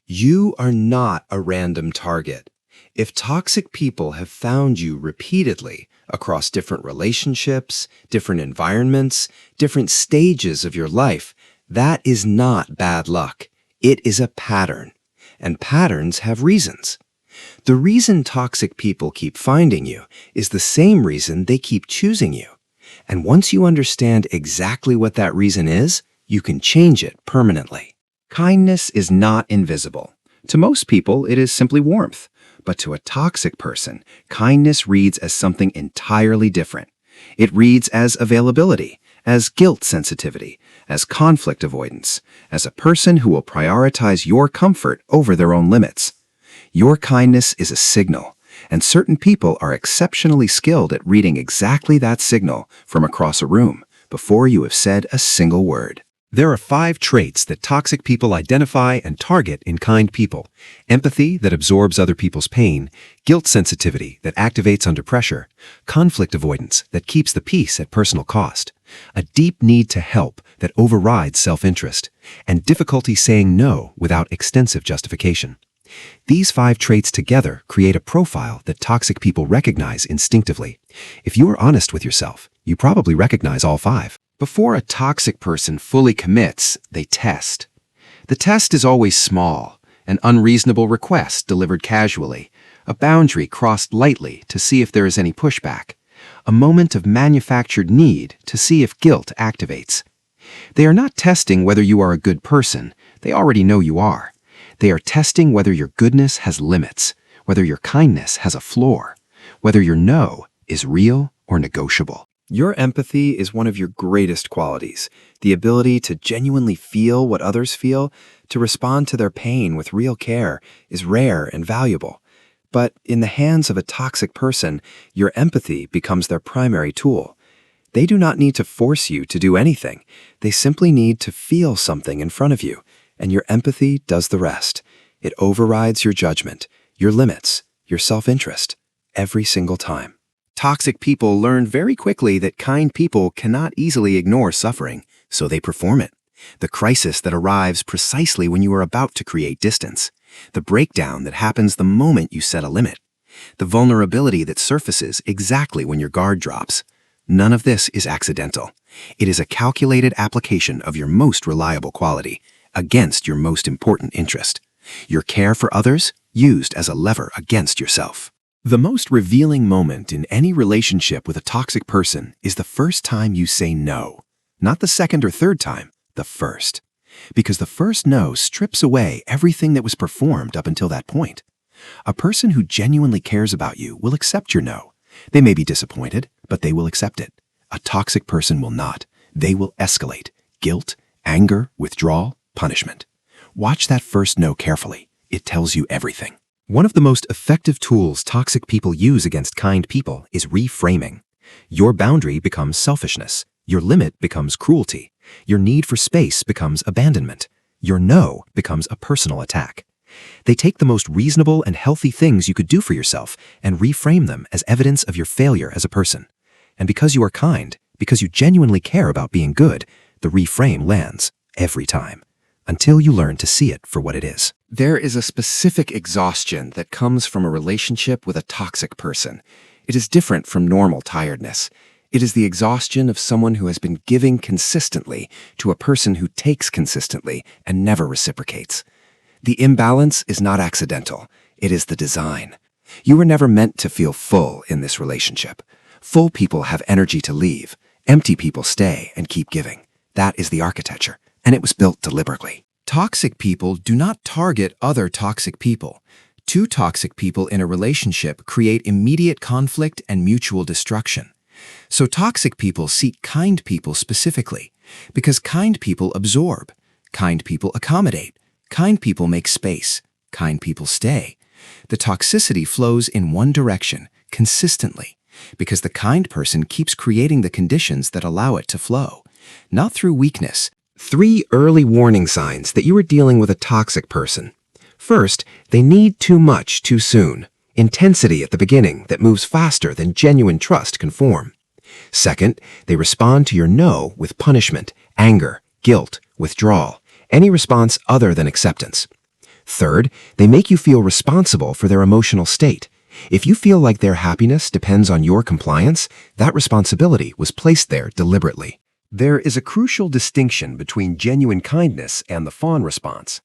You are not a random target. If toxic people have found you repeatedly across different relationships, different environments, different stages of your life, that is not bad luck. It is a pattern. And patterns have reasons. The reason toxic people keep finding you is the same reason they keep choosing you. And once you understand exactly what that reason is, you can change it permanently. Kindness is not invisible. To most people, it is simply warmth. But to a toxic person, kindness reads as something entirely different. It reads as availability, as guilt sensitivity, as conflict avoidance, as a person who will prioritize your comfort over their own limits. Your kindness is a signal, and certain people are exceptionally skilled at reading exactly that signal from across a room before you have said a single word. There are 5 traits that toxic people identify and target in kind people. Empathy that absorbs other people's pain, guilt sensitivity that activates under pressure, conflict avoidance that keeps the peace at personal cost, a deep need to help that overrides self-interest, and difficulty saying no without extensive justification. These 5 traits together create a profile that toxic people recognize instinctively. If you are honest with yourself, you probably recognize all 5. Before a toxic person fully commits, they test. The test is always small, an unreasonable request delivered casually, a boundary crossed lightly to see if there is any pushback, a moment of manufactured need to see if guilt activates. They are not testing whether you are a good person. They already know you are. They are testing whether your goodness has limits, whether your kindness has a floor, whether your no is real or negotiable. Your empathy is one of your greatest qualities. The ability to genuinely feel what others feel, to respond to their pain with real care, is rare and valuable. But in the hands of a toxic person, your empathy becomes their primary tool. They do not need to force you to do anything. They simply need to feel something in front of you, and your empathy does the rest. It overrides your judgment, your limits, your self-interest, every single time. Toxic people learn very quickly that kind people cannot easily ignore suffering, so they perform it. The crisis that arrives precisely when you are about to create distance. The breakdown that happens the moment you set a limit. The vulnerability that surfaces exactly when your guard drops. None of this is accidental. It is a calculated application of your most reliable quality against your most important interest. Your care for others used as a lever against yourself. The most revealing moment in any relationship with a toxic person is the first time you say no. Not the second or third time, the first. Because the first no strips away everything that was performed up until that point. A person who genuinely cares about you will accept your no. They may be disappointed, but they will accept it. A toxic person will not. They will escalate. Guilt, anger, withdrawal, punishment. Watch that first no carefully. It tells you everything. One of the most effective tools toxic people use against kind people is reframing. Your boundary becomes selfishness. Your limit becomes cruelty. Your need for space becomes abandonment. Your no becomes a personal attack. They take the most reasonable and healthy things you could do for yourself and reframe them as evidence of your failure as a person. And because you are kind, because you genuinely care about being good, the reframe lands every time, until you learn to see it for what it is. There is a specific exhaustion that comes from a relationship with a toxic person. It is different from normal tiredness. It is the exhaustion of someone who has been giving consistently to a person who takes consistently and never reciprocates. The imbalance is not accidental. It is the design. You were never meant to feel full in this relationship. Full people have energy to leave. Empty people stay and keep giving. That is the architecture, and it was built deliberately. Toxic people do not target other toxic people. 2 toxic people in a relationship create immediate conflict and mutual destruction. So toxic people seek kind people specifically, because kind people absorb, kind people accommodate, kind people make space, kind people stay. The toxicity flows in one direction, consistently, because the kind person keeps creating the conditions that allow it to flow, not through weakness. 3 early warning signs that you are dealing with a toxic person. First, they need too much too soon. Intensity at the beginning that moves faster than genuine trust can form. Second, they respond to your no with punishment, anger, guilt, withdrawal, any response other than acceptance. Third, they make you feel responsible for their emotional state. If you feel like their happiness depends on your compliance, that responsibility was placed there deliberately. There is a crucial distinction between genuine kindness and the fawn response.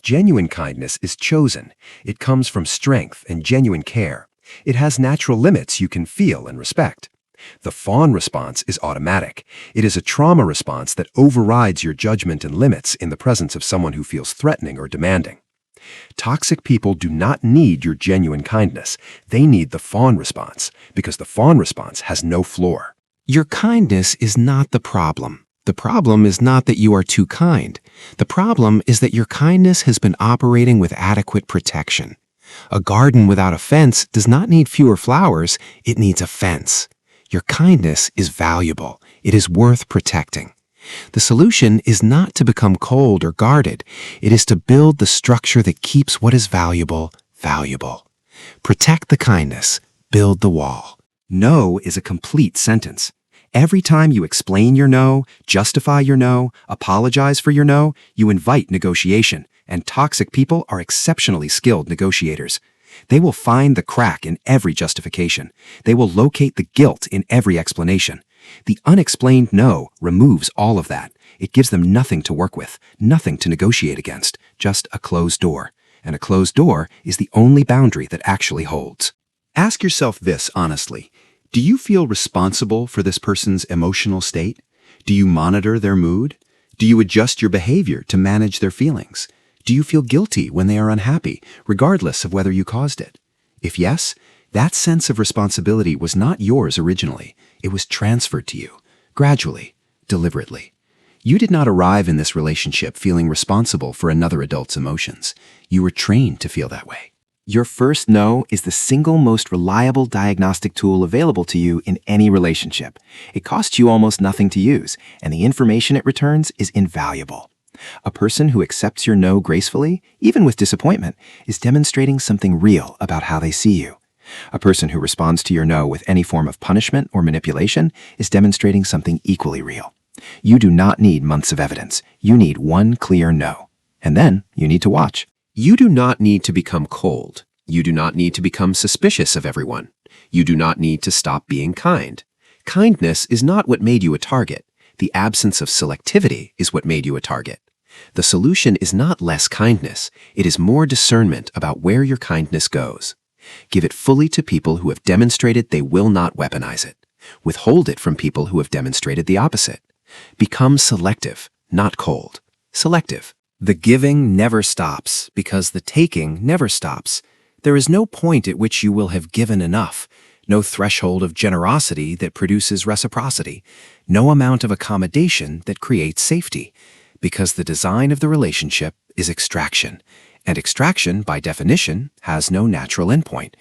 Genuine kindness is chosen. It comes from strength and genuine care. It has natural limits you can feel and respect. The fawn response is automatic. It is a trauma response that overrides your judgment and limits in the presence of someone who feels threatening or demanding. Toxic people do not need your genuine kindness. They need the fawn response, because the fawn response has no floor. Your kindness is not the problem. The problem is not that you are too kind. The problem is that your kindness has been operating with adequate protection. A garden without a fence does not need fewer flowers, it needs a fence. Your kindness is valuable. It is worth protecting. The solution is not to become cold or guarded. It is to build the structure that keeps what is valuable, valuable. Protect the kindness. Build the wall. No is a complete sentence. Every time you explain your no, justify your no, apologize for your no, you invite negotiation, and toxic people are exceptionally skilled negotiators. They will find the crack in every justification. They will locate the guilt in every explanation. The unexplained no removes all of that. It gives them nothing to work with, nothing to negotiate against, just a closed door. And a closed door is the only boundary that actually holds. Ask yourself this honestly. Do you feel responsible for this person's emotional state? Do you monitor their mood? Do you adjust your behavior to manage their feelings? Do you feel guilty when they are unhappy, regardless of whether you caused it? If yes, that sense of responsibility was not yours originally. It was transferred to you, gradually, deliberately. You did not arrive in this relationship feeling responsible for another adult's emotions. You were trained to feel that way. Your first no is the single most reliable diagnostic tool available to you in any relationship. It costs you almost nothing to use, and the information it returns is invaluable. A person who accepts your no gracefully, even with disappointment, is demonstrating something real about how they see you. A person who responds to your no with any form of punishment or manipulation is demonstrating something equally real. You do not need months of evidence. You need one clear no. And then you need to watch. You do not need to become cold. You do not need to become suspicious of everyone. You do not need to stop being kind. Kindness is not what made you a target. The absence of selectivity is what made you a target. The solution is not less kindness. It is more discernment about where your kindness goes. Give it fully to people who have demonstrated they will not weaponize it. Withhold it from people who have demonstrated the opposite. Become selective, not cold. Selective. The giving never stops because the taking never stops. There is no point at which you will have given enough, no threshold of generosity that produces reciprocity, no amount of accommodation that creates safety, because the design of the relationship is extraction, and extraction, by definition, has no natural endpoint.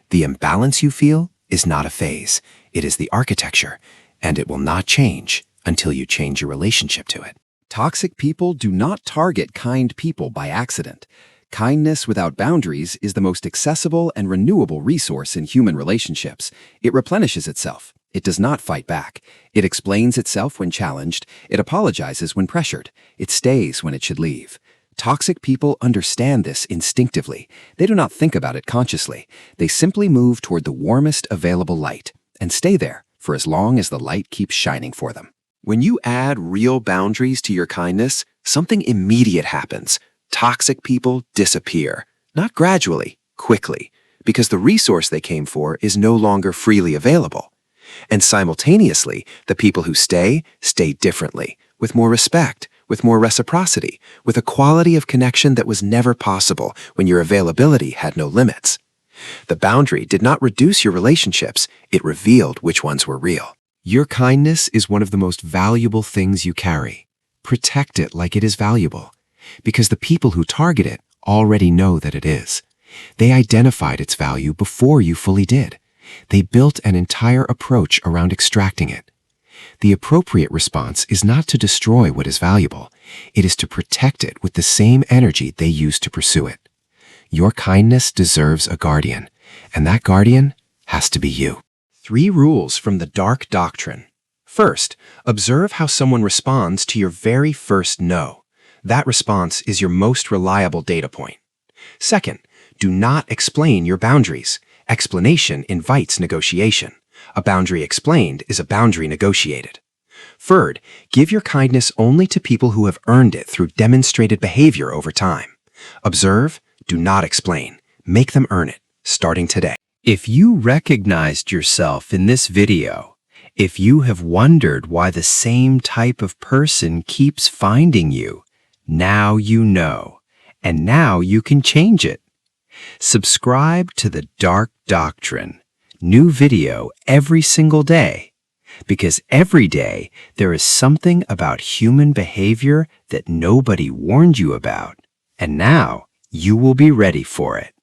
The imbalance you feel is not a phase. It is the architecture, and it will not change until you change your relationship to it. Toxic people do not target kind people by accident. Kindness without boundaries is the most accessible and renewable resource in human relationships. It replenishes itself. It does not fight back. It explains itself when challenged. It apologizes when pressured. It stays when it should leave. Toxic people understand this instinctively. They do not think about it consciously. They simply move toward the warmest available light and stay there for as long as the light keeps shining for them. When you add real boundaries to your kindness, something immediate happens. Toxic people disappear. Not gradually, quickly, because the resource they came for is no longer freely available. And simultaneously, the people who stay differently, with more respect, with more reciprocity, with a quality of connection that was never possible when your availability had no limits. The boundary did not reduce your relationships, it revealed which ones were real. Your kindness is one of the most valuable things you carry. Protect it like it is valuable, because the people who target it already know that it is. They identified its value before you fully did. They built an entire approach around extracting it. The appropriate response is not to destroy what is valuable. It is to protect it with the same energy they used to pursue it. Your kindness deserves a guardian, and that guardian has to be you. 3 rules from the Dark Doctrine. First, observe how someone responds to your very first no. That response is your most reliable data point. Second, do not explain your boundaries. Explanation invites negotiation. A boundary explained is a boundary negotiated. Third, give your kindness only to people who have earned it through demonstrated behavior over time. Observe, do not explain. Make them earn it, starting today. If you recognized yourself in this video, if you have wondered why the same type of person keeps finding you, now you know, and now you can change it. Subscribe to the Dark Doctrine. New video every single day. Because every day there is something about human behavior that nobody warned you about, and now you will be ready for it.